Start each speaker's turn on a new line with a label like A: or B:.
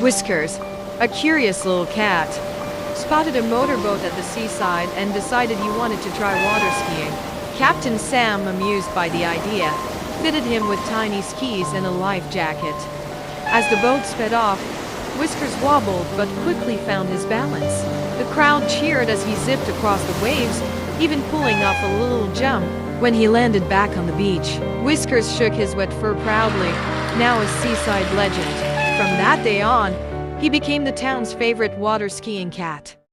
A: Whiskers, a curious little cat, spotted a motorboat at the seaside and decided he wanted to try water skiing. Captain Sam, amused by the idea, fitted him with tiny skis and a life jacket. As the boat sped off, Whiskers wobbled but quickly found his balance. The crowd cheered as he zipped across the waves, even pulling off a little jump when he landed back on the beach. Whiskers shook his wet fur proudly, now a seaside legend. From that day on, he became the town's favorite water skiing cat.